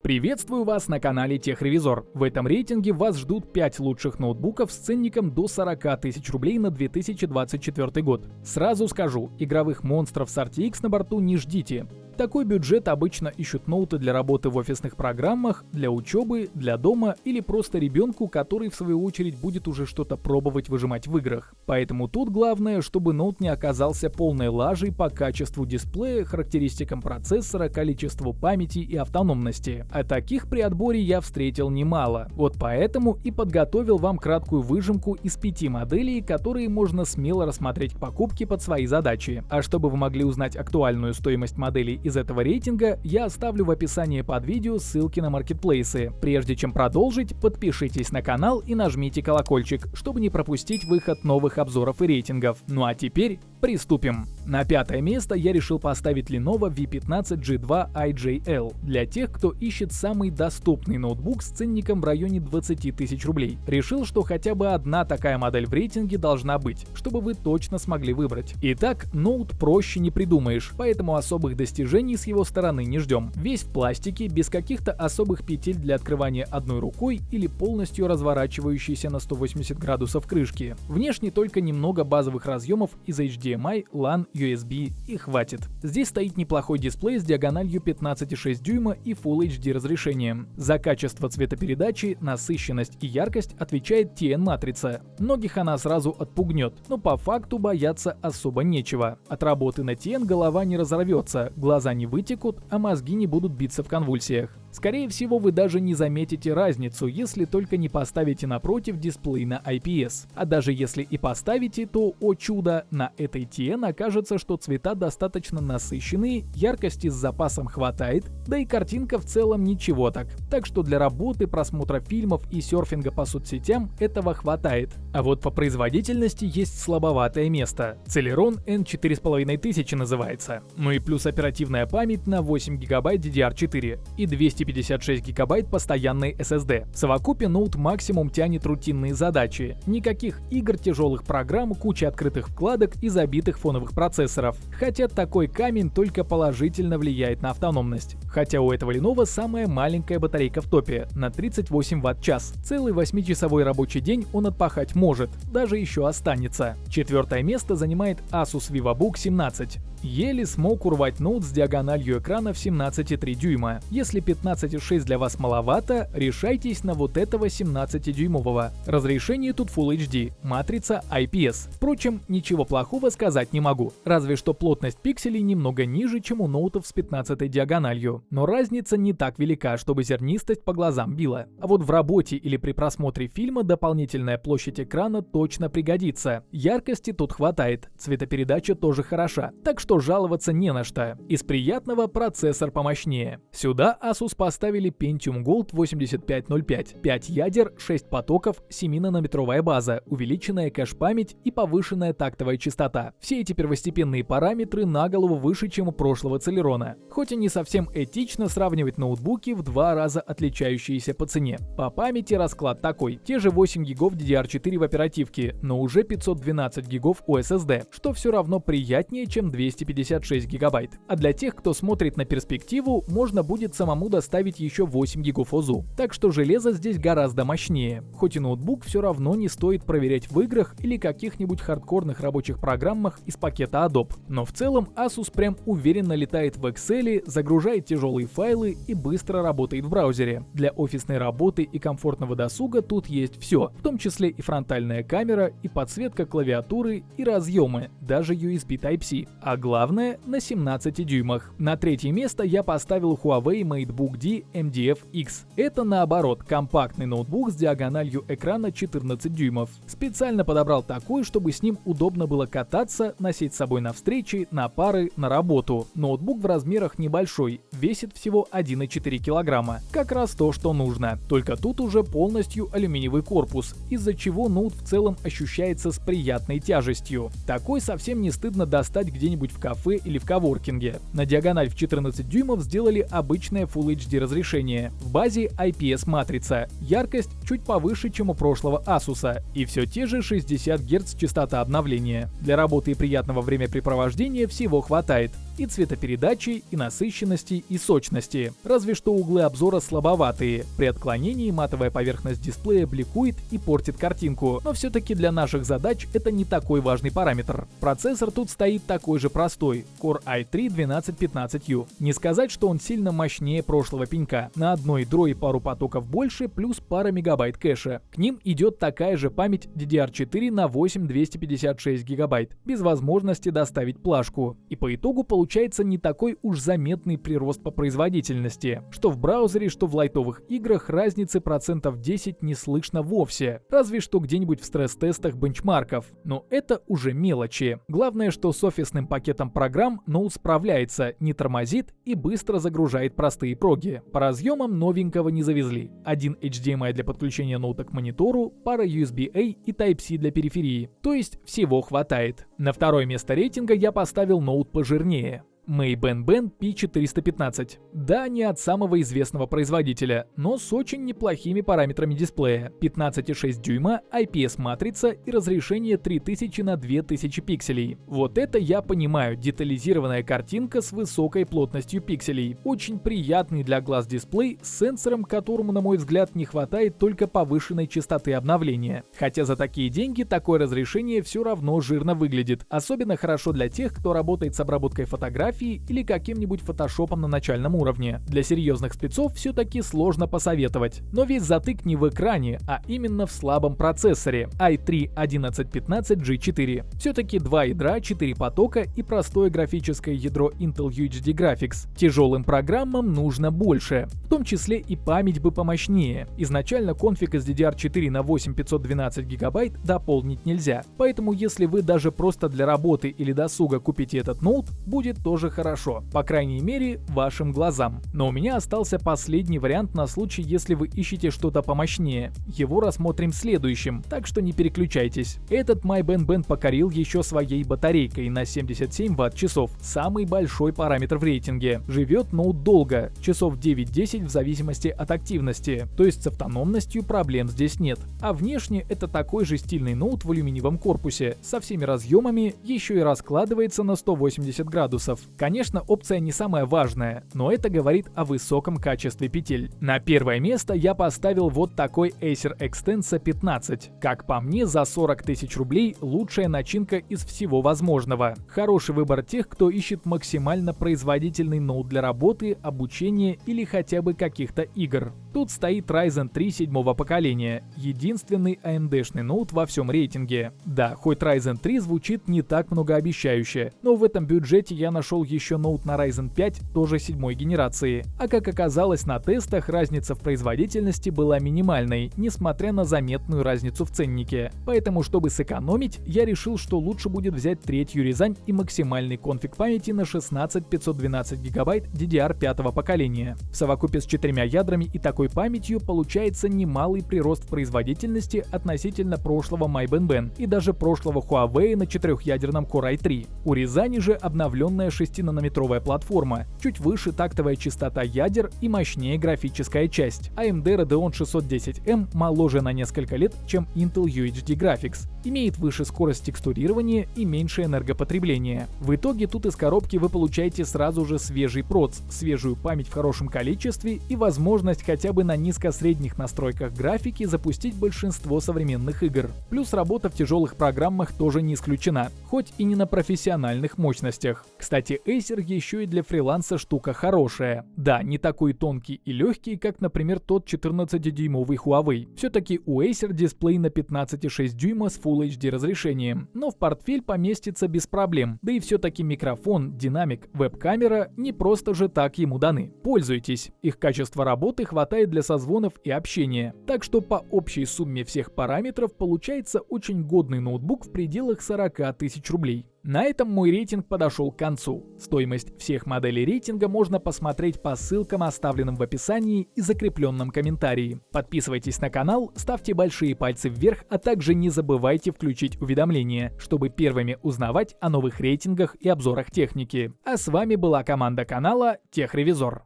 Приветствую вас на канале Техревизор. В этом рейтинге вас ждут 5 лучших ноутбуков с ценником до 40 тысяч рублей на 2024 год. Сразу скажу, игровых монстров с RTX на борту не ждите. Такой бюджет обычно ищут ноуты для работы в офисных программах, для учебы, для дома или просто ребенку, который в свою очередь будет уже что-то пробовать выжимать в играх. Поэтому тут главное, чтобы ноут не оказался полной лажей по качеству дисплея, характеристикам процессора, количеству памяти и автономности. А таких при отборе я встретил немало. Вот поэтому и подготовил вам краткую выжимку из 5 моделей, которые можно смело рассмотреть к покупке под свои задачи. А чтобы вы могли узнать актуальную стоимость моделей из этого рейтинга, я оставлю в описании под видео ссылки на маркетплейсы. Прежде чем продолжить, подпишитесь на канал и нажмите колокольчик, чтобы не пропустить выход новых обзоров и рейтингов. Ну а теперь приступим. На 5 место я решил поставить Lenovo V15 G2 IJL для тех, кто ищет самый доступный ноутбук с ценником в районе 20 тысяч рублей. Решил, что хотя бы одна такая модель в рейтинге должна быть, чтобы вы точно смогли выбрать. Итак, ноут проще не придумаешь, поэтому особых достижений с его стороны не ждем. Весь в пластике, без каких-то особых петель для открывания одной рукой или полностью разворачивающейся на 180 градусов крышки. Внешне только немного базовых разъемов из HDMI, LAN, USB и хватит. Здесь стоит неплохой дисплей с диагональю 15,6 дюйма и Full HD разрешением. За качество цветопередачи, насыщенность и яркость отвечает TN-матрица. Многих она сразу отпугнет, но по факту бояться особо нечего. От работы на TN голова не разорвется, глаза не вытекут, а мозги не будут биться в конвульсиях. Скорее всего, вы даже не заметите разницу, если только не поставите напротив дисплей на IPS. А даже если и поставите, то, о чудо, на этой TN окажется, что цвета достаточно насыщенные, яркости с запасом хватает, да и картинка в целом ничего так. Так что для работы, просмотра фильмов и серфинга по соцсетям этого хватает. А вот по производительности есть слабоватое место. Celeron N4500 называется. Ну и плюс оперативная память на 8 ГБ DDR4 и 256 ГБ постоянной SSD. В совокупе ноут максимум тянет рутинные задачи. Никаких игр, тяжелых программ, куча открытых вкладок и забитых фоновых процессоров. Хотя такой камень только положительно влияет на автономность. Хотя у этого Lenovo самая маленькая батарейка в топе на 38 Вт-час. Целый 8-часовой рабочий день он отпахать может, даже еще останется. 4 место занимает Asus VivoBook 17. Еле смог урвать ноут с диагональю экрана в 17,3 дюйма. Если 15,6 для вас маловато, решайтесь на вот этого 17-дюймового. Разрешение тут Full HD, матрица IPS. Впрочем, ничего плохого сказать не могу, разве что плотность пикселей немного ниже, чем у ноутов с 15 диагональю. Но разница не так велика, чтобы зернистость по глазам била. А вот в работе или при просмотре фильма дополнительная площадь экрана точно пригодится. Яркости тут хватает, цветопередача тоже хороша, так что жаловаться не на что. Из приятного процессор помощнее. Сюда Asus поставили Pentium Gold 8505, 5 ядер, 6 потоков, 7-нанометровая база, увеличенная кэш-память и повышенная тактовая частота. Все эти первостепенные параметры на голову выше, чем у прошлого Celeron. Хоть и не совсем этично сравнивать ноутбуки в 2 раза отличающиеся по цене. По памяти расклад такой: те же 8 ГБ DDR4 в оперативке, но уже 512 ГБ у SSD, что все равно приятнее, чем 256 ГБ. А для тех, кто смотрит на перспективу, можно будет самому доставить еще 8 ГБ ОЗУ. Так что железо здесь гораздо мощнее. Хоть и ноутбук все равно не стоит проверять в играх или каких-нибудь хардкорных рабочих программах из пакета Adobe. Но в целом Asus прям уверенно летает в Excel, загружает тяжелые файлы и быстро работает в браузере. Для офисной работы и комфортного досуга тут есть все, в том числе и фронтальная камера, и подсветка клавиатуры, и разъемы, даже USB Type-C. А главное, на 17 дюймах. На 3 место я поставил Huawei MateBook D MDF-X. Это наоборот компактный ноутбук с диагональю экрана 14 дюймов. Специально подобрал такой, чтобы с ним удобно было кататься, носить с собой на встречи, на пары, на работу. Ноутбук в размерах небольшой, весит всего 1,4 килограмма. Как раз то, что нужно. Только тут уже полностью алюминиевый корпус, из-за чего ноут в целом ощущается с приятной тяжестью. Такой совсем не стыдно достать где-нибудь в кафе или в коворкинге. На диагональ в 14 дюймов сделали обычное Full HD HD разрешение. В базе IPS-матрица. Яркость чуть повыше, чем у прошлого Asus. И все те же 60 Гц частота обновления. Для работы и приятного времяпрепровождения всего хватает. И цветопередачи, и насыщенности, и сочности. Разве что углы обзора слабоватые. При отклонении матовая поверхность дисплея бликует и портит картинку. Но все-таки для наших задач это не такой важный параметр. Процессор тут стоит такой же простой. Core i3-1215U. Не сказать, что он сильно мощнее прошлого пенька. На одной ядро и пару потоков больше, плюс пара мегабайт кэша. К ним идет такая же память DDR4 на 8 256 гигабайт. Без возможности доставить плашку. И по итогу получается не такой уж заметный прирост по производительности. Что в браузере, что в лайтовых играх разницы процентов 10 не слышно вовсе. Разве что где-нибудь в стресс-тестах бенчмарков. Но это уже мелочи. Главное, что с офисным пакетом программ ноут справляется, не тормозит и быстро загружает простые проги. По разъемам новенького не завезли. Один HDMI для подключения ноута к монитору, пара USB-A и Type-C для периферии. То есть всего хватает. На второе место рейтинга я поставил ноут пожирнее. May-Ben P415. Да, не от самого известного производителя, но с очень неплохими параметрами дисплея. 15,6 дюйма, IPS-матрица и разрешение 3000 на 2000 пикселей. Вот это я понимаю, детализированная картинка с высокой плотностью пикселей. Очень приятный для глаз дисплей с сенсором, которому, на мой взгляд, не хватает только повышенной частоты обновления. Хотя за такие деньги такое разрешение все равно жирно выглядит. Особенно хорошо для тех, кто работает с обработкой фотографий или каким-нибудь фотошопом на начальном уровне. Для серьезных спецов все-таки сложно посоветовать. Но весь затык не в экране, а именно в слабом процессоре i3-1115G4. Все-таки 2 ядра, 4 потока и простое графическое ядро Intel UHD Graphics. Тяжелым программам нужно больше, в том числе и память бы помощнее. Изначально конфиг из DDR4 на 8512 гигабайт дополнить нельзя. Поэтому если вы даже просто для работы или досуга купите этот ноут, будет тоже хорошо, по крайней мере, вашим глазам. Но у меня остался последний вариант на случай, если вы ищете что-то помощнее. Его рассмотрим следующим, так что не переключайтесь. Этот My-Ben покорил еще своей батарейкой на 77 Вт-часов, самый большой параметр в рейтинге. Живет ноут долго, часов 9-10 в зависимости от активности, то есть с автономностью проблем здесь нет. А внешне это такой же стильный ноут в алюминиевом корпусе, со всеми разъемами, еще и раскладывается на 180 градусов. Конечно, опция не самая важная, но это говорит о высоком качестве петель. На первое место я поставил вот такой Acer Extensa 15. Как по мне, за 40 тысяч рублей лучшая начинка из всего возможного. Хороший выбор тех, кто ищет максимально производительный ноут для работы, обучения или хотя бы каких-то игр. Тут стоит Ryzen 3 седьмого поколения, единственный AMD-шный ноут во всем рейтинге. Да, хоть Ryzen 3 звучит не так многообещающе, но в этом бюджете я нашел еще ноут на Ryzen 5, тоже седьмой генерации. А как оказалось на тестах, разница в производительности была минимальной, несмотря на заметную разницу в ценнике. Поэтому, чтобы сэкономить, я решил, что лучше будет взять третью Рязань и максимальный конфиг памяти на 16-512 гигабайт DDR5 поколения. В совокупе с 4 ядрами и такой памятью получается немалый прирост в производительности относительно прошлого My-Ben и даже прошлого Huawei на 4-ядерном Core i3. У Рязани же обновленная 6-нанометровая платформа, чуть выше тактовая частота ядер и мощнее графическая часть. AMD Radeon 610M моложе на несколько лет, чем Intel UHD Graphics, имеет выше скорость текстурирования и меньше энергопотребления. В итоге тут из коробки вы получаете сразу же свежий проц, свежую память в хорошем количестве и возможность хотя бы на низко-средних настройках графики запустить большинство современных игр. Плюс работа в тяжелых программах тоже не исключена, хоть и не на профессиональных мощностях. Кстати, Acer еще и для фриланса штука хорошая. Да, не такой тонкий и легкий, как, например, тот 14-дюймовый Huawei. Все-таки у Acer дисплей на 15,6 дюйма с Full HD разрешением, но в портфель поместится без проблем. Да и все-таки микрофон, динамик, веб-камера не просто же так ему даны. Пользуйтесь, их качество работы хватает для созвонов и общения. Так что по общей сумме всех параметров получается очень годный ноутбук в пределах 40 тысяч рублей. На этом мой рейтинг подошел к концу. Стоимость всех моделей рейтинга можно посмотреть по ссылкам, оставленным в описании и закрепленном комментарии. Подписывайтесь на канал, ставьте большие пальцы вверх, а также не забывайте включить уведомления, чтобы первыми узнавать о новых рейтингах и обзорах техники. А с вами была команда канала Техревизор.